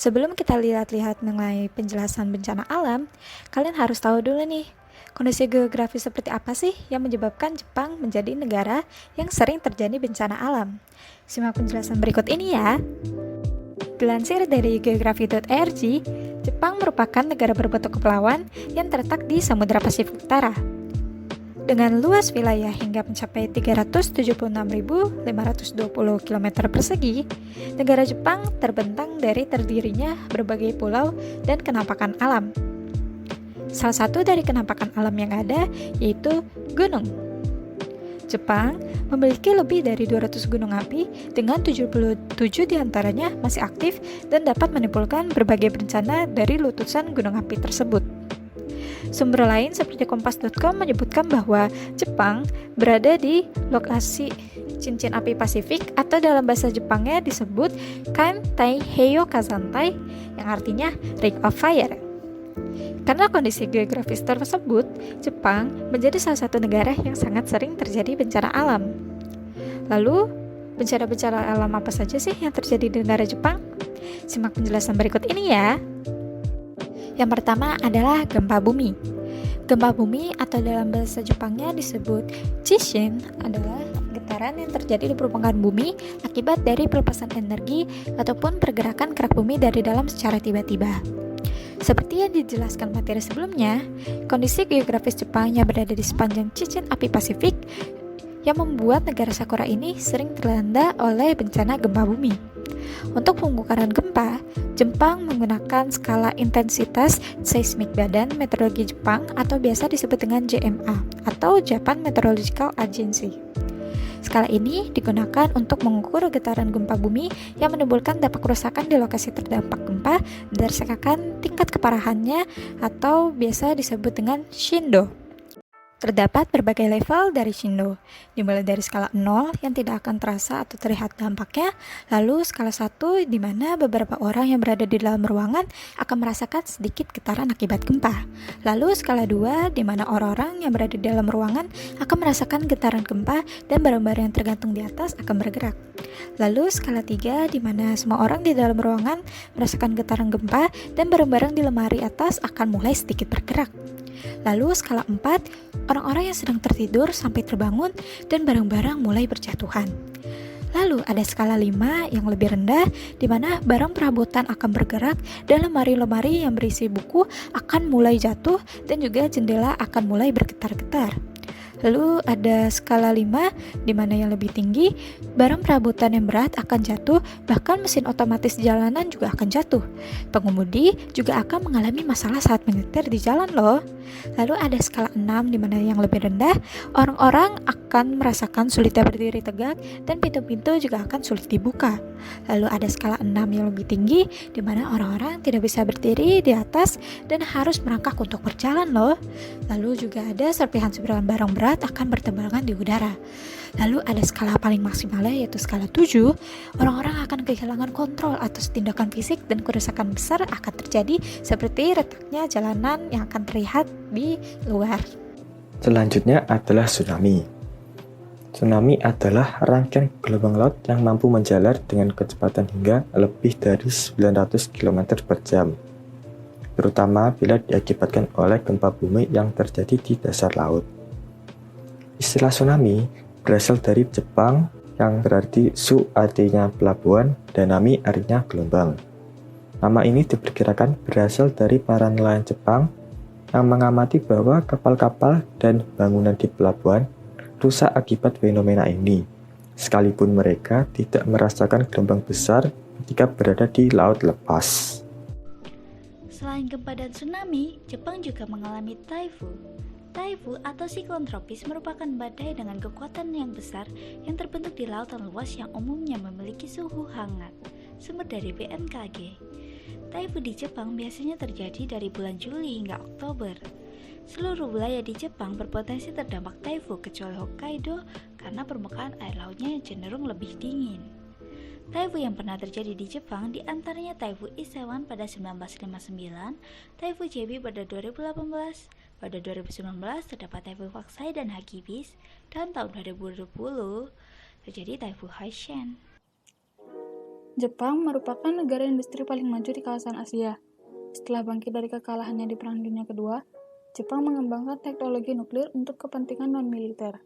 Sebelum kita lihat-lihat mengenai penjelasan bencana alam, kalian harus tahu dulu nih, kondisi geografis seperti apa sih yang menyebabkan Jepang menjadi negara yang sering terjadi bencana alam. Simak penjelasan berikut ini ya. Dilansir dari geografi.org, Jepang merupakan negara berbentuk kepulauan yang terletak di Samudra Pasifik Utara. Dengan luas wilayah hingga mencapai 376.520 km persegi, negara Jepang terbentang dari terdirinya berbagai pulau dan kenampakan alam. Salah satu dari kenampakan alam yang ada yaitu gunung. Jepang memiliki lebih dari 200 gunung api dengan 77 diantaranya masih aktif dan dapat menimbulkan berbagai bencana dari letusan gunung api tersebut. Sumber lain seperti kompas.com menyebutkan bahwa Jepang berada di lokasi cincin api Pasifik atau dalam bahasa Jepangnya disebut Kantai Heiyo Kazantai yang artinya Ring of Fire. Karena kondisi geografis tersebut, Jepang menjadi salah satu negara yang sangat sering terjadi bencana alam. Lalu, bencana-bencana alam apa saja sih yang terjadi di negara Jepang? Simak penjelasan berikut ini ya. Yang pertama adalah gempa bumi. Gempa bumi atau dalam bahasa Jepangnya disebut Chishin adalah getaran yang terjadi di permukaan bumi akibat dari pelepasan energi ataupun pergerakan kerak bumi dari dalam secara tiba-tiba. Seperti yang dijelaskan materi sebelumnya, kondisi geografis Jepang yang berada di sepanjang cincin api Pasifik yang membuat negara Sakura ini sering dilanda oleh bencana gempa bumi. Untuk pengukuran gempa, Jepang menggunakan skala intensitas seismik Badan Meteorologi Jepang atau biasa disebut dengan JMA atau Japan Meteorological Agency. Skala ini digunakan untuk mengukur getaran gempa bumi yang menimbulkan dampak kerusakan di lokasi terdampak gempa berdasarkan tingkat keparahannya atau biasa disebut dengan Shindo. Terdapat berbagai level dari Shindo, dimulai dari skala 0 yang tidak akan terasa atau terlihat dampaknya, lalu skala 1 di mana beberapa orang yang berada di dalam ruangan akan merasakan sedikit getaran akibat gempa. Lalu skala 2 di mana orang-orang yang berada di dalam ruangan akan merasakan getaran gempa dan barang-barang yang tergantung di atas akan bergerak. Lalu skala 3 di mana semua orang di dalam ruangan merasakan getaran gempa dan barang-barang di lemari atas akan mulai sedikit bergerak. Lalu skala 4, orang-orang yang sedang tertidur sampai terbangun dan barang-barang mulai berjatuhan. Lalu ada skala 5 yang lebih rendah di mana barang perabotan akan bergerak dan lemari-lemari yang berisi buku akan mulai jatuh dan juga jendela akan mulai bergetar-getar. Lalu ada skala 5 di mana yang lebih tinggi, barang perabotan yang berat akan jatuh, bahkan mesin otomatis jalanan juga akan jatuh. Pengemudi juga akan mengalami masalah saat menyetir di jalan loh. Lalu ada skala 6 di mana yang lebih rendah, orang-orang akan merasakan sulitnya berdiri tegak dan pintu-pintu juga akan sulit dibuka. Lalu ada skala 6 yang lebih tinggi di mana orang-orang tidak bisa berdiri di atas dan harus merangkak untuk berjalan loh. Lalu juga ada serpihan-serpihan barang berat akan bertebaran di udara. Lalu ada skala paling maksimalnya yaitu skala 7, orang-orang akan kehilangan kontrol atas tindakan fisik dan kerusakan besar akan terjadi seperti retaknya jalanan yang akan terlihat di luar. Selanjutnya adalah tsunami. Tsunami adalah rangkaian gelombang laut yang mampu menjalar dengan kecepatan hingga lebih dari 900 km per jam, terutama bila diakibatkan oleh gempa bumi yang terjadi di dasar laut. Istilah tsunami berasal dari Jepang yang berarti su artinya pelabuhan dan nami artinya gelombang. Nama ini diperkirakan berasal dari para nelayan Jepang yang mengamati bahwa kapal-kapal dan bangunan di pelabuhan rusak akibat fenomena ini, sekalipun mereka tidak merasakan gelombang besar ketika berada di laut lepas. Selain gempa dan tsunami, Jepang juga mengalami typhoon. Typhoon atau siklon tropis merupakan badai dengan kekuatan yang besar yang terbentuk di lautan luas yang umumnya memiliki suhu hangat. Sumber dari BMKG. Typhoon di Jepang biasanya terjadi dari bulan Juli hingga Oktober. Seluruh wilayah di Jepang berpotensi terdampak typhoon kecuali Hokkaido karena permukaan air lautnya cenderung lebih dingin. Typhoon yang pernah terjadi di Jepang diantaranya Typhoon Isewan pada 1959, Typhoon Jebi pada 2018, pada 2019 terdapat Typhoon Faxai dan Hagibis, dan tahun 2020 terjadi Typhoon Haishen. 「 terjadi Typhoon Haishen. Jepang merupakan negara industri paling maju di kawasan Asia. Setelah bangkit dari kekalahannya di Perang Dunia Kedua, Jepang mengembangkan teknologi nuklir untuk kepentingan non-militer.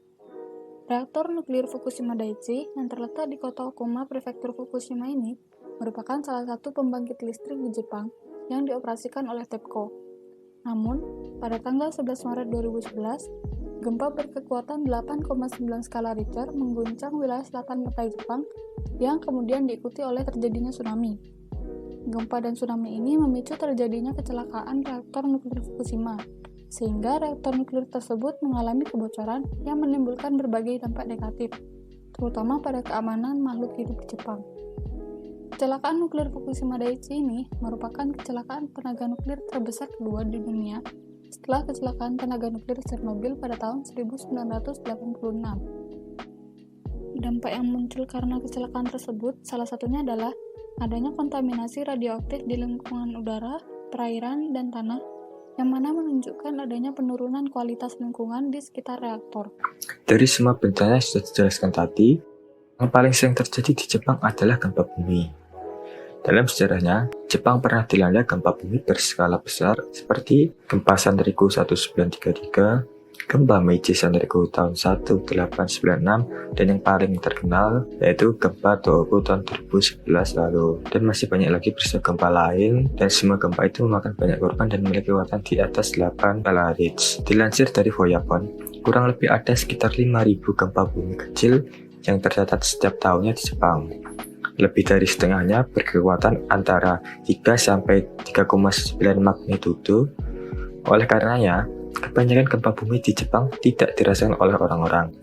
Reaktor nuklir Fukushima Daiichi yang terletak di kota Okuma, prefektur Fukushima ini merupakan salah satu pembangkit listrik di Jepang yang dioperasikan oleh TEPCO. Namun, pada tanggal 11 Maret 2011, gempa berkekuatan 8,9 skala Richter mengguncang wilayah selatan pantai Jepang yang kemudian diikuti oleh terjadinya tsunami. Gempa dan tsunami ini memicu terjadinya kecelakaan reaktor nuklir Fukushima, sehingga reaktor nuklir tersebut mengalami kebocoran yang menimbulkan berbagai dampak negatif, terutama pada keamanan makhluk hidup di Jepang. Kecelakaan nuklir Fukushima Daiichi ini merupakan kecelakaan tenaga nuklir terbesar kedua di dunia setelah kecelakaan tenaga nuklir Chernobyl pada tahun 1986. Dampak yang muncul karena kecelakaan tersebut salah satunya adalah adanya kontaminasi radioaktif di lingkungan udara, perairan, dan tanah, yang mana menunjukkan adanya penurunan kualitas lingkungan di sekitar reaktor. Dari semua bencana yang sudah dijelaskan tadi, yang paling sering terjadi di Jepang adalah gempa bumi. Dalam sejarahnya, Jepang pernah dilanda gempa bumi berskala besar seperti gempa Sanriku 1933, gempa Meiji Sanriku tahun 1896, dan yang paling terkenal yaitu gempa Tohoku tahun 2011 lalu. Dan masih banyak lagi peristiwa gempa lain, dan semua gempa itu memakan banyak korban dan memiliki kekuatan di atas 8 skala Richter. Dilansir dari Foyapon, kurang lebih ada sekitar 5.000 gempa bumi kecil yang tercatat setiap tahunnya di Jepang. Lebih dari setengahnya berkekuatan antara 3-3,9 magnitudo. Oleh karenanya, kebanyakan gempa bumi di Jepang tidak dirasakan oleh orang-orang.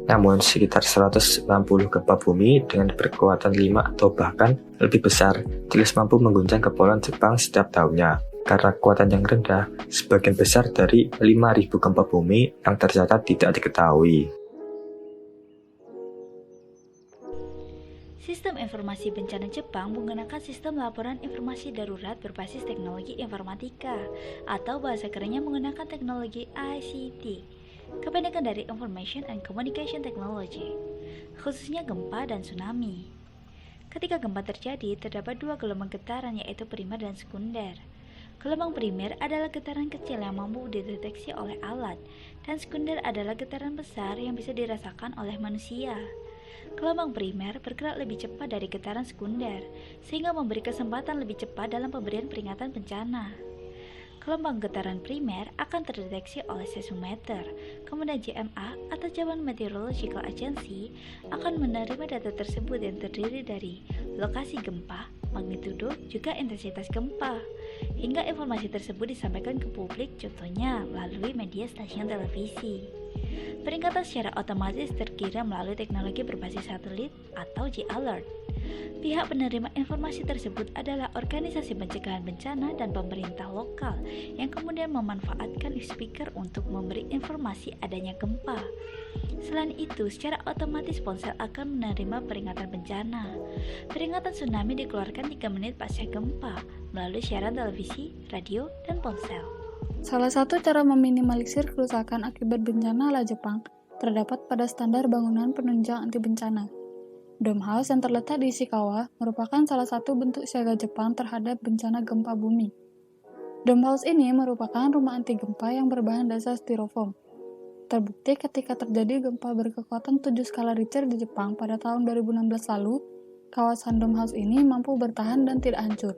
Namun, sekitar 160 gempa bumi dengan berkekuatan 5 atau bahkan lebih besar jelas mampu mengguncang kepulauan Jepang setiap tahunnya. Karena kekuatan yang rendah, sebagian besar dari 5.000 gempa bumi yang tercatat tidak diketahui. Sistem Informasi Bencana Jepang menggunakan sistem laporan informasi darurat berbasis teknologi informatika atau bahasa kerennya menggunakan teknologi ICT, kependekan dari Information and Communication Technology, khususnya gempa dan tsunami. Ketika gempa terjadi, terdapat dua gelombang getaran yaitu primer dan sekunder. Gelombang primer adalah getaran kecil yang mampu dideteksi oleh alat, dan sekunder adalah getaran besar yang bisa dirasakan oleh manusia. Gelombang primer bergerak lebih cepat dari getaran sekunder, sehingga memberi kesempatan lebih cepat dalam pemberian peringatan bencana. Gelombang getaran primer akan terdeteksi oleh seismometer, kemudian JMA atau Japan Meteorological Agency akan menerima data tersebut yang terdiri dari lokasi gempa, magnitudo, juga intensitas gempa, hingga informasi tersebut disampaikan ke publik, contohnya melalui media stasiun televisi. Peringatan secara otomatis terkirim melalui teknologi berbasis satelit atau J-Alert. Pihak penerima informasi tersebut adalah organisasi pencegahan bencana dan pemerintah lokal yang kemudian memanfaatkan speaker untuk memberi informasi adanya gempa. Selain itu, secara otomatis ponsel akan menerima peringatan bencana. Peringatan tsunami dikeluarkan 3 menit pasca gempa melalui siaran televisi, radio, dan ponsel. Salah satu cara meminimalisir kerusakan akibat bencana ala Jepang terdapat pada standar bangunan penunjang anti bencana. Dome House yang terletak di Ishikawa merupakan salah satu bentuk siaga Jepang terhadap bencana gempa bumi. Dome House ini merupakan rumah anti gempa yang berbahan dasar styrofoam. Terbukti ketika terjadi gempa berkekuatan 7 skala Richter di Jepang pada tahun 2016 lalu, kawasan Dome House ini mampu bertahan dan tidak hancur.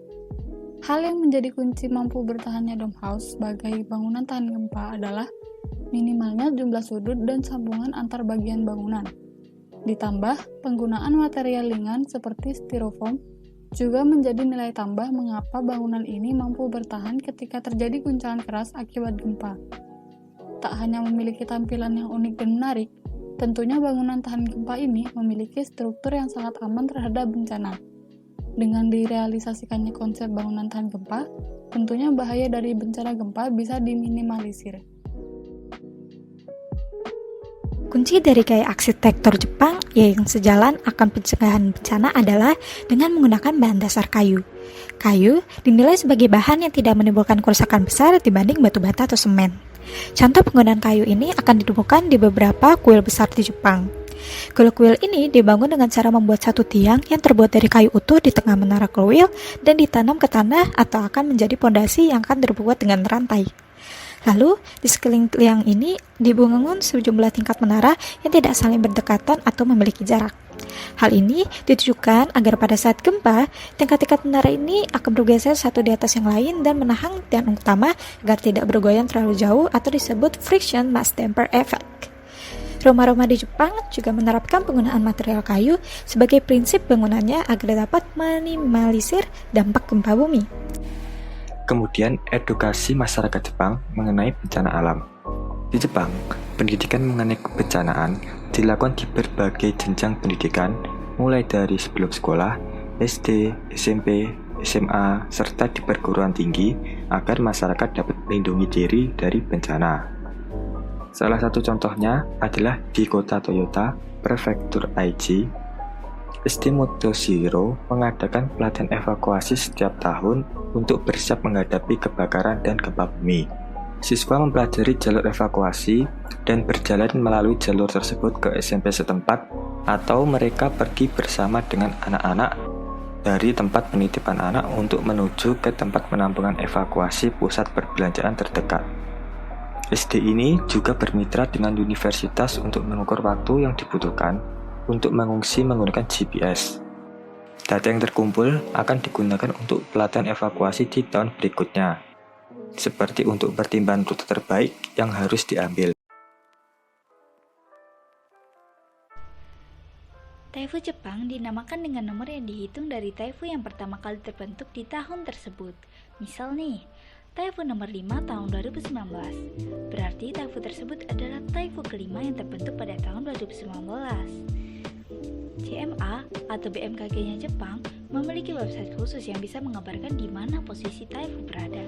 Hal yang menjadi kunci mampu bertahannya Dome House sebagai bangunan tahan gempa adalah minimalnya jumlah sudut dan sambungan antar bagian bangunan. Ditambah, penggunaan material ringan seperti styrofoam juga menjadi nilai tambah mengapa bangunan ini mampu bertahan ketika terjadi guncangan keras akibat gempa. Tak hanya memiliki tampilan yang unik dan menarik, tentunya bangunan tahan gempa ini memiliki struktur yang sangat aman terhadap bencana. Dengan direalisasikannya konsep bangunan tahan gempa, tentunya bahaya dari bencana gempa bisa diminimalisir. Kunci dari gaya arsitektur Jepang yang sejalan akan pencegahan bencana adalah dengan menggunakan bahan dasar kayu. Kayu dinilai sebagai bahan yang tidak menimbulkan kerusakan besar dibanding batu bata atau semen. Contoh penggunaan kayu ini akan ditemukan di beberapa kuil besar di Jepang. Glowwheel ini dibangun dengan cara membuat satu tiang yang terbuat dari kayu utuh di tengah menara glowwheel dan ditanam ke tanah atau akan menjadi pondasi yang akan terbuat dengan rantai. Lalu, di sekeliling tiang ini dibangun sejumlah tingkat menara yang tidak saling berdekatan atau memiliki jarak. Hal ini ditujukan agar pada saat gempa, tingkat-tingkat menara ini akan bergeser satu di atas yang lain dan menahan tiang utama agar tidak bergoyang terlalu jauh atau disebut friction mass damper effect. Rumah-rumah di Jepang juga menerapkan penggunaan material kayu sebagai prinsip bangunannya agar dapat minimalisir dampak gempa bumi. Kemudian, edukasi masyarakat Jepang mengenai bencana alam. Di Jepang, pendidikan mengenai kebencanaan dilakukan di berbagai jenjang pendidikan, mulai dari sebelum sekolah, SD, SMP, SMA, serta di perguruan tinggi, agar masyarakat dapat melindungi diri dari bencana. Salah satu contohnya adalah di kota Toyota, Prefektur Aichi, SD Motoshiro mengadakan pelatihan evakuasi setiap tahun untuk bersiap menghadapi kebakaran dan gempa bumi. Siswa mempelajari jalur evakuasi dan berjalan melalui jalur tersebut ke SMP setempat, atau mereka pergi bersama dengan anak-anak dari tempat penitipan anak untuk menuju ke tempat penampungan evakuasi pusat perbelanjaan terdekat. SD ini juga bermitra dengan universitas untuk mengukur waktu yang dibutuhkan untuk mengungsi menggunakan GPS. Data yang terkumpul akan digunakan untuk pelatihan evakuasi di tahun berikutnya, seperti untuk pertimbangan rute terbaik yang harus diambil. Taifu Jepang dinamakan dengan nomor yang dihitung dari taifu yang pertama kali terbentuk di tahun tersebut. Misal nih, taifu nomor 5 tahun 2019. Berarti taifu tersebut adalah taifu kelima yang terbentuk pada tahun 2019. JMA atau BMKG-nya Jepang memiliki website khusus yang bisa mengabarkan di mana posisi taifu berada.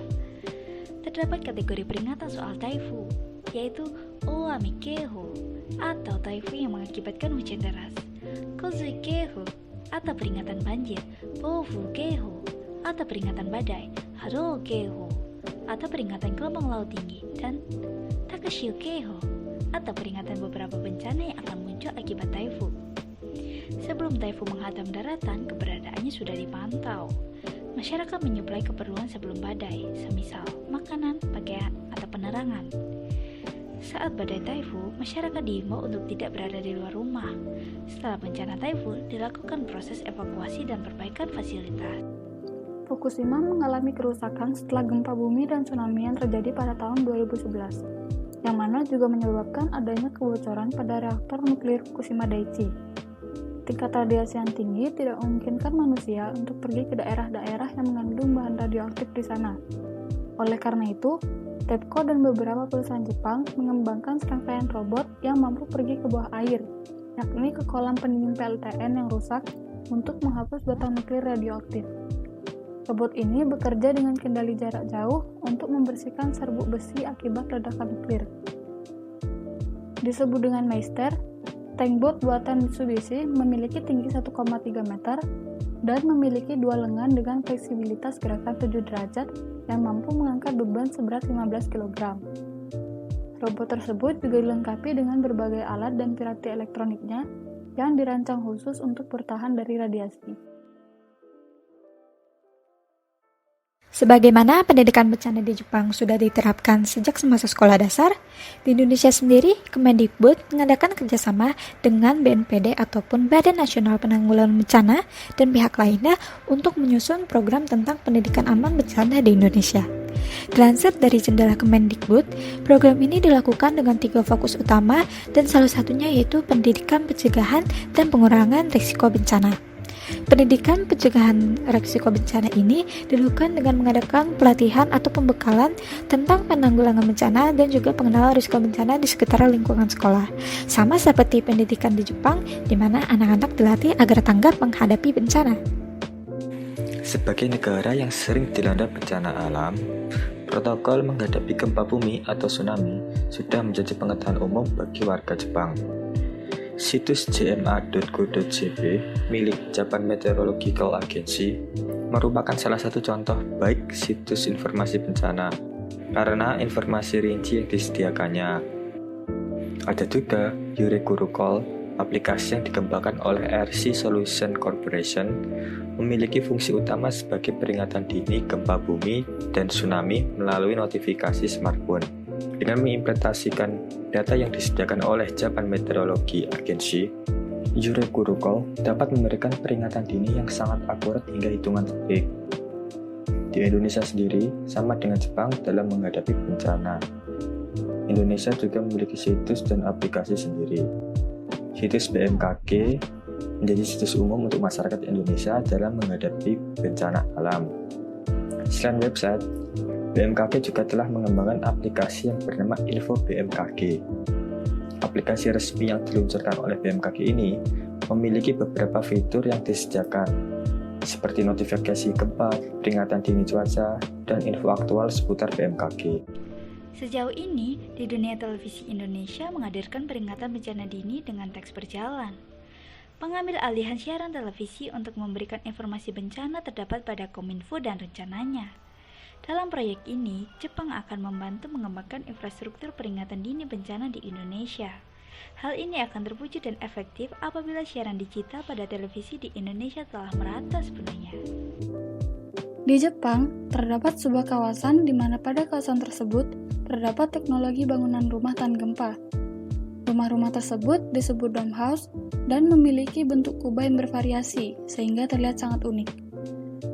Terdapat kategori peringatan soal taifu, yaitu Oami Keiho atau taifu yang mengakibatkan hujan deras, Kozui Keiho atau peringatan banjir, Bofu Keiho atau peringatan badai, Haro Keiho atau peringatan gelombang laut tinggi, dan Takashio Keiho atau peringatan beberapa bencana yang akan muncul akibat taifu. Sebelum taifu menghantam daratan, keberadaannya sudah dipantau. Masyarakat menyuplai keperluan sebelum badai, semisal makanan, pakaian, atau penerangan. Saat badai taifu, masyarakat diimbau untuk tidak berada di luar rumah. Setelah bencana taifu, dilakukan proses evakuasi dan perbaikan fasilitas. Fukushima mengalami kerusakan setelah gempa bumi dan tsunami yang terjadi pada tahun 2011, yang mana juga menyebabkan adanya kebocoran pada reaktor nuklir Fukushima Daiichi. Tingkat radiasi yang tinggi tidak memungkinkan manusia untuk pergi ke daerah-daerah yang mengandung bahan radioaktif di sana. Oleh karena itu, TEPCO dan beberapa perusahaan Jepang mengembangkan serangkaian robot yang mampu pergi ke bawah air, yakni ke kolam pendingin PLTN yang rusak untuk menghapus bata nuklir radioaktif. Robot ini bekerja dengan kendali jarak jauh untuk membersihkan serbuk besi akibat ledakan nuklir. Disebut dengan Meister, tankboat buatan Mitsubishi memiliki tinggi 1,3 meter dan memiliki dua lengan dengan fleksibilitas gerakan 7 derajat yang mampu mengangkat beban seberat 15 kg. Robot tersebut juga dilengkapi dengan berbagai alat dan piranti elektroniknya yang dirancang khusus untuk bertahan dari radiasi. Sebagaimana pendidikan bencana di Jepang sudah diterapkan sejak semasa sekolah dasar, di Indonesia sendiri, Kemendikbud mengadakan kerjasama dengan BNPB ataupun Badan Nasional Penanggulangan Bencana dan pihak lainnya untuk menyusun program tentang pendidikan aman bencana di Indonesia. Dilansir dari jendela Kemendikbud, program ini dilakukan dengan 3 fokus utama dan salah satunya yaitu pendidikan pencegahan dan pengurangan risiko bencana. Pendidikan pencegahan risiko bencana ini dilakukan dengan mengadakan pelatihan atau pembekalan tentang penanggulangan bencana dan juga pengenalan risiko bencana di sekitar lingkungan sekolah. Sama seperti pendidikan di Jepang, di mana anak-anak dilatih agar tanggap menghadapi bencana. Sebagai negara yang sering dilanda bencana alam, protokol menghadapi gempa bumi atau tsunami sudah menjadi pengetahuan umum bagi warga Jepang. Situs jma.go.jp milik Japan Meteorological Agency merupakan salah satu contoh baik situs informasi bencana karena informasi rinci yang disediakannya. Ada juga Yurekuru Call aplikasi yang dikembangkan oleh RC Solution Corporation, memiliki fungsi utama sebagai peringatan dini gempa bumi dan tsunami melalui notifikasi smartphone. Dengan mengimplementasikan data yang disediakan oleh Japan Meteorology Agency, Yurekurukol dapat memberikan peringatan dini yang sangat akurat hingga hitungan detik. Di Indonesia sendiri, sama dengan Jepang dalam menghadapi bencana. Indonesia juga memiliki situs dan aplikasi sendiri. Situs BMKG menjadi situs umum untuk masyarakat Indonesia dalam menghadapi bencana alam. Selain website, BMKG juga telah mengembangkan aplikasi yang bernama Info BMKG. Aplikasi resmi yang diluncurkan oleh BMKG ini memiliki beberapa fitur yang disediakan, seperti notifikasi gempa, peringatan dini cuaca, dan info aktual seputar BMKG. Sejauh ini, di dunia televisi Indonesia menghadirkan peringatan bencana dini dengan teks berjalan. Pengambil alihan siaran televisi untuk memberikan informasi bencana terdapat pada Kominfo dan rencananya. Dalam proyek ini, Jepang akan membantu mengembangkan infrastruktur peringatan dini bencana di Indonesia. Hal ini akan terwujud dan efektif apabila siaran digital pada televisi di Indonesia telah merata sepenuhnya. Di Jepang, terdapat sebuah kawasan di mana pada kawasan tersebut terdapat teknologi bangunan rumah tahan gempa. Rumah-rumah tersebut disebut dome house dan memiliki bentuk kubah yang bervariasi sehingga terlihat sangat unik.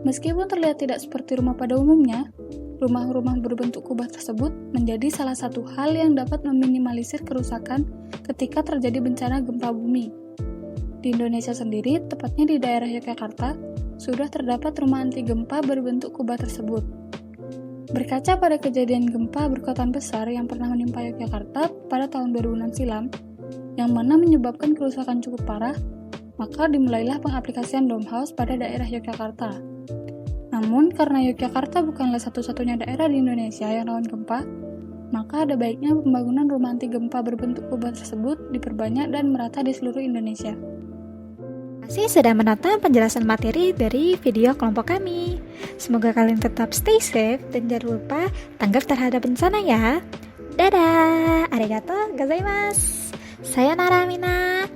Meskipun terlihat tidak seperti rumah pada umumnya, rumah-rumah berbentuk kubah tersebut menjadi salah satu hal yang dapat meminimalisir kerusakan ketika terjadi bencana gempa bumi. Di Indonesia sendiri, tepatnya di daerah Yogyakarta, sudah terdapat rumah anti gempa berbentuk kubah tersebut. Berkaca pada kejadian gempa berkekuatan besar yang pernah menimpa Yogyakarta pada tahun 2006 silam, yang mana menyebabkan kerusakan cukup parah, maka dimulailah pengaplikasian dome house pada daerah Yogyakarta. Namun, karena Yogyakarta bukanlah satu-satunya daerah di Indonesia yang rawan gempa, maka ada baiknya pembangunan rumah anti gempa berbentuk kubah tersebut diperbanyak dan merata di seluruh Indonesia. Terima kasih sudah menonton penjelasan materi dari video kelompok kami. Semoga kalian tetap stay safe dan jangan lupa tanggap terhadap bencana ya. Dadah, arigato gozaimasu. Sayonara mina.